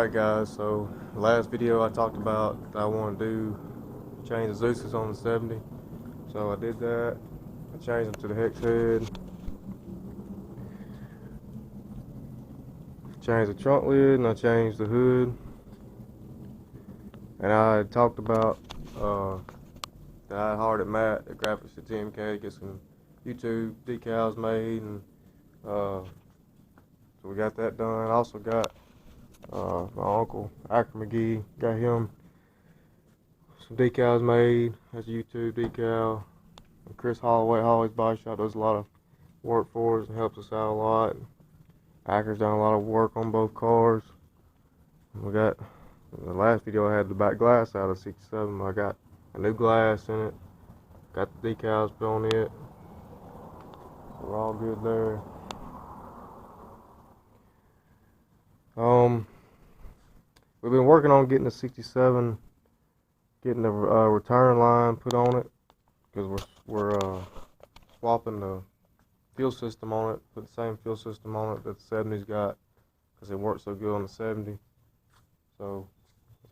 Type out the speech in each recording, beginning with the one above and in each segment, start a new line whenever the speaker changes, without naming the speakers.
Alright guys, so last video I talked about that I want to do change the Zeus's on the 70. So I did that. I changed them to the hex head. Changed the trunk lid and I changed the hood. And I talked about that I hired at Matt at Graphics at 10K to get some YouTube decals made, and so we got that done. I also got my uncle Acker McGee, got him some decals made. That's a YouTube decal. And Chris Holloway, Holly's Body Shop, does a lot of work for us and helps us out a lot. Acker's done a lot of work on both cars. We got, in the last video I had the back glass out of 67. I got a new glass in it. Got the decals put on it. So we're all good there. We've been working on getting the 67, getting the return line put on it, because we're swapping the fuel system on it, put the same fuel system on it that the 70's got, because it worked so good on the 70. So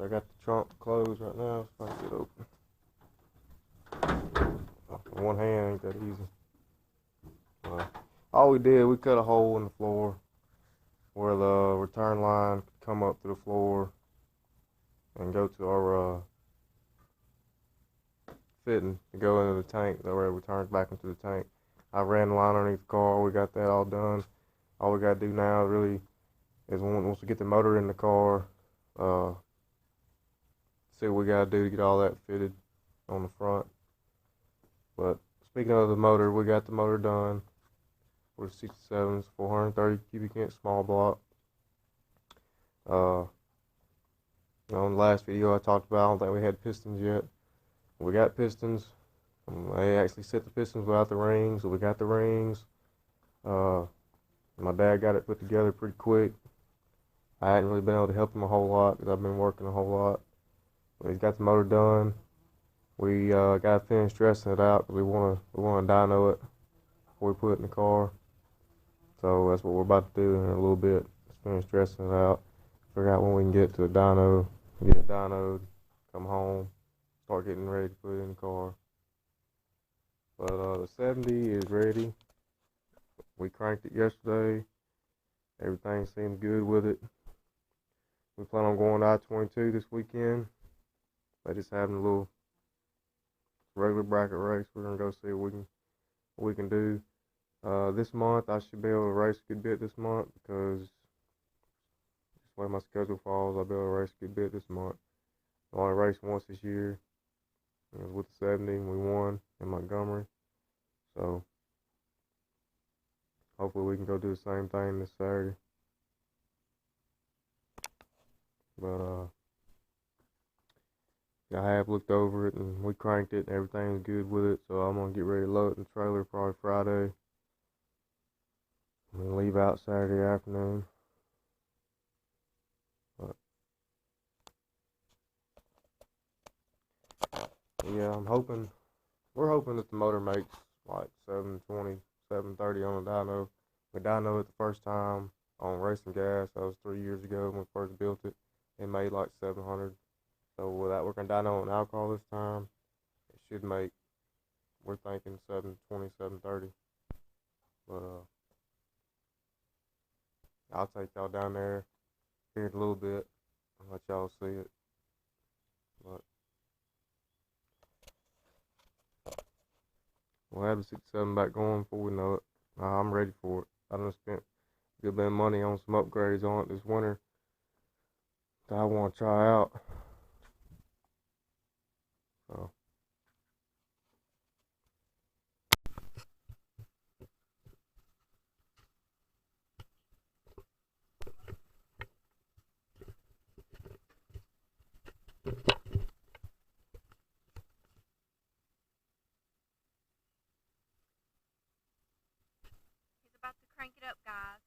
I got the trunk closed right now. If I can get open. One hand ain't that easy. All we did, we cut a hole in the floor where the return line could come up to the floor and go to our fitting to go into the tank. That way it returns back into the tank. I ran the line underneath the car. We got that all done. All we got to do now really is once we get the motor in the car, see what we got to do to get all that fitted on the front. But speaking of the motor, we got the motor done. We're 67s, 430 cubic inch small block. On the last video I talked about, I don't think we had pistons yet. We got pistons. They actually set the pistons without the rings, so we got the rings. My dad got it put together pretty quick. I hadn't really been able to help him a whole lot because I've been working a whole lot. But he's got the motor done. We got to finish dressing it out because we want to dyno it before we put it in the car. So that's what we're about to do in a little bit. Just finish dressing it out. Figure out when we can get to a dyno, get it dynoed, come home, start getting ready to put it in the car. But the 70 is ready. We cranked it yesterday. Everything seems good with it. We plan on going to I-22 this weekend. They're just having a little regular bracket race. We're gonna go see what we can do. This month I should be able to race a good bit this month because just the way my schedule falls, I'll be able to race a good bit this month. I only raced once this year. It was with the 70 and we won in Montgomery. So hopefully we can go do the same thing this Saturday. But I have looked over it and we cranked it and everything's good with it. So I'm gonna get ready to load it in the trailer probably Friday. I'm gonna leave out Saturday afternoon. But yeah, we're hoping that the motor makes like 720, 730 on the dyno. We dynoed it the first time on racing gas. That was 3 years ago when we first built it. It made like 700. So with that, we're gonna dyno on alcohol this time. It should make, we're thinking 720, 730. But I'll take y'all down there here in a little bit and let y'all see it. But we'll have the 67 back going before we know it. I'm ready for it. I done spent a good bit of money on some upgrades on it this winter that I want to try out. So
He's about to crank it up, guys.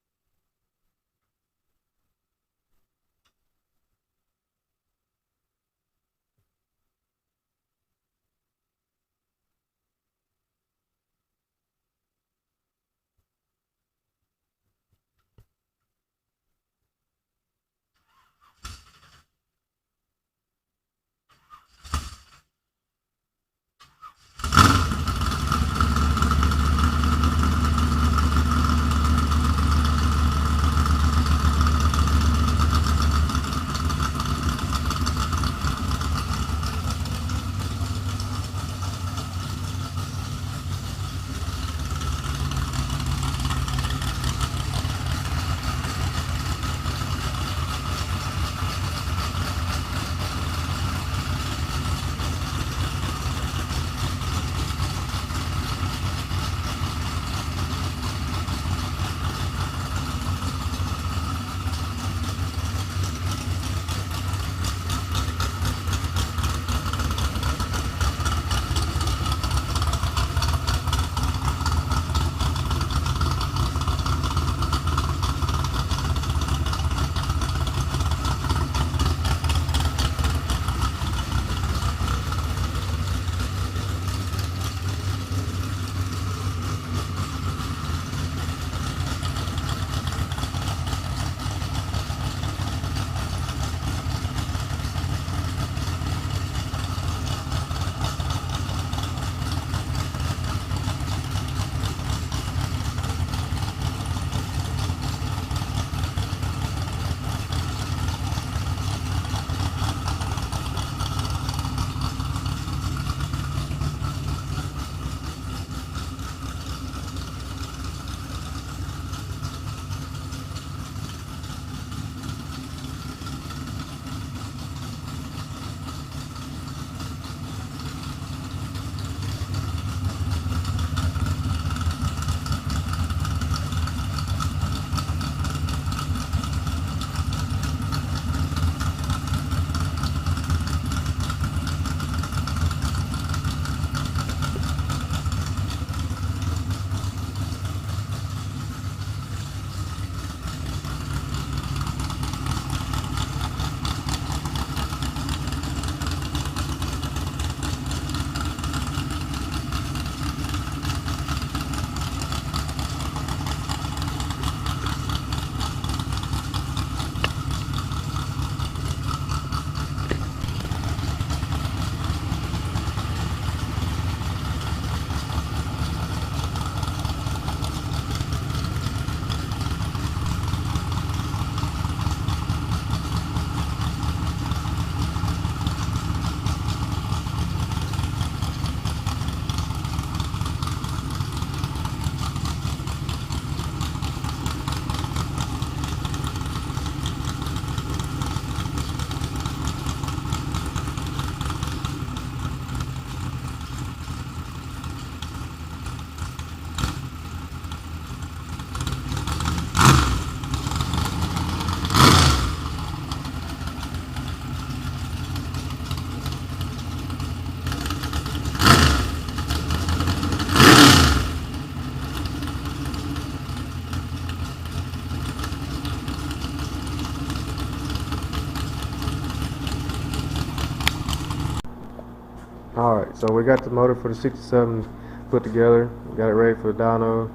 Alright, so we got the motor for the 67 put together. We got it ready for the dyno.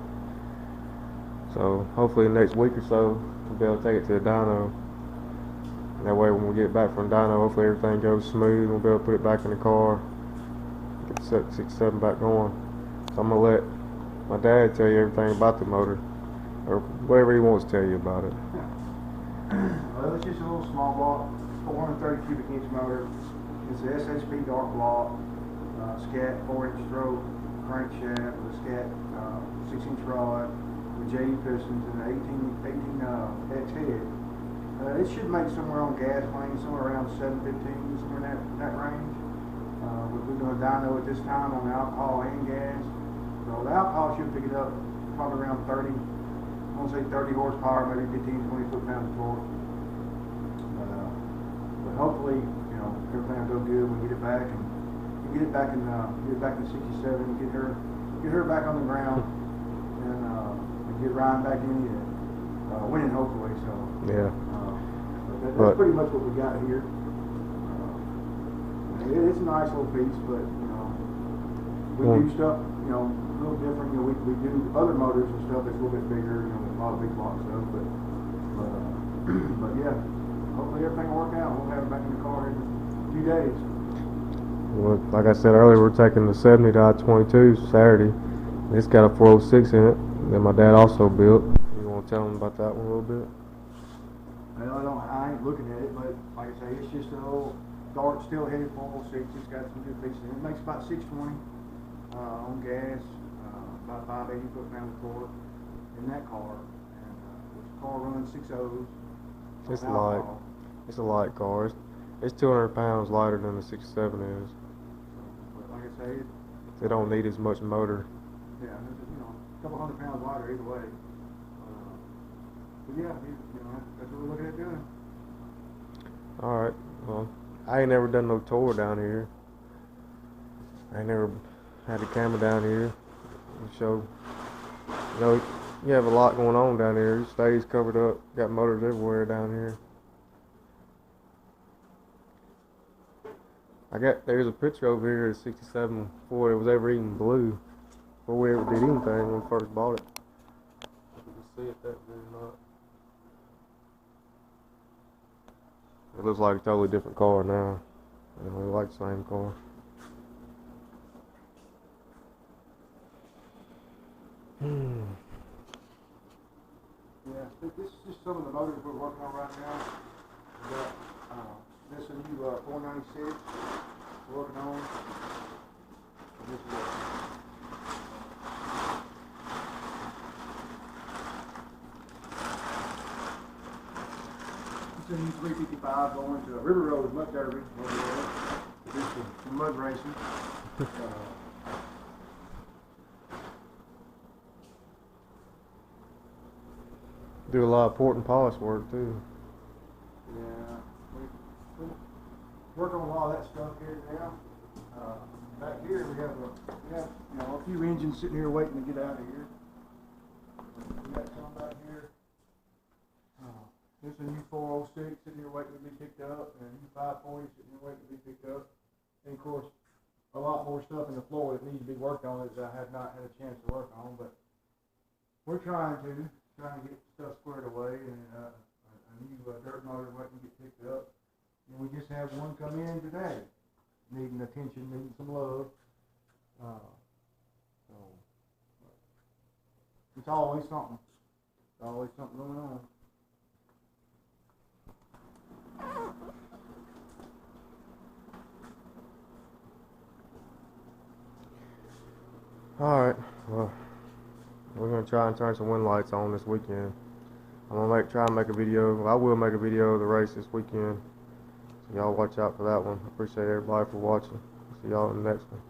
So hopefully next week or so we'll be able to take it to the dyno. That way when we get back from the dyno, hopefully everything goes smooth. We'll be able to put it back in the car. Get the 67 back going. So I'm going to let my dad tell you everything about the motor. Or whatever he wants to tell you about it.
Well, it's just a little small block, 430 cubic inch motor. It's a SHP dark block, scat 4-inch stroke crankshaft with a scat 6-inch rod with JD pistons and an 18X head. It should make somewhere on gasoline, somewhere around 715, somewhere in that range. We're doing a dyno at this time on alcohol and gas. So the alcohol should pick it up probably around 30. I want to say 30 horsepower, maybe 15, 20 foot-pounds of torque. But hopefully, you know, everything will go good. We get it back and get it back in the 67. Get her back on the ground and get Ryan back in it. Winning hopefully. So
Yeah.
that's pretty much what we got here. It's a nice little piece, but you know, we do stuff, you know, a little different. You know, we do other motors and stuff that's a little bit bigger. You know, a lot of big block stuff, but yeah, hopefully everything will work out. We'll have it back in the car in a few days.
Well, like I said earlier, we're taking the 70 to I-22 Saturday. It's got a 406 in it that my dad also built. You want to tell him about that one a little bit?
Well, I ain't looking at it, but like I say, it's just a little dark, still headed 406. It's got some good pieces in it. It makes about 620 on gas, about 580 foot-pounds of torque in that car. And this car runs 6 O's.
It's light. It's a light car. It's 200 pounds lighter than the 67 is.
But like I say,
They don't need as much motor.
yeah, you know, a couple hundred pounds lighter either way. But yeah, you know, that's what we're looking at doing.
Alright, well, I ain't never done no tour down here. I ain't never had the camera down here. So, you know, you have a lot going on down here. It stays covered up. Got motors everywhere down here. There's a picture over here of 67 before it was ever even blue. Before we ever did anything when we first bought it. You can see it that good or not. It looks like a totally different car now. I don't really like the same car.
Yeah, this is just some of the motors we're working on right now. We got this is a new 496 we're working on. And this is a new 355 going to River Road is much dirty over there. This is some mud racing.
Do a lot of port and polish work too.
Yeah, we work on a lot of that stuff here now. Back here we have you know, a few engines sitting here waiting to get out of here. We got some back here. There's a new 406 sitting here waiting to be picked up, and a new 540 sitting here waiting to be picked up. And of course, a lot more stuff in the floor that needs to be worked on that I have not had a chance to work on, but we're trying to get stuff squared away, and a new dirt motor waiting to get picked up. And we just had one come in today, needing attention, needing some love. So it's always something. There's always something going on.
Alright, well, we're going to try and turn some wind lights on this weekend. I'm going to try and make a video. Well, I will make a video of the race this weekend. So y'all watch out for that one. I appreciate everybody for watching. See y'all in the next one.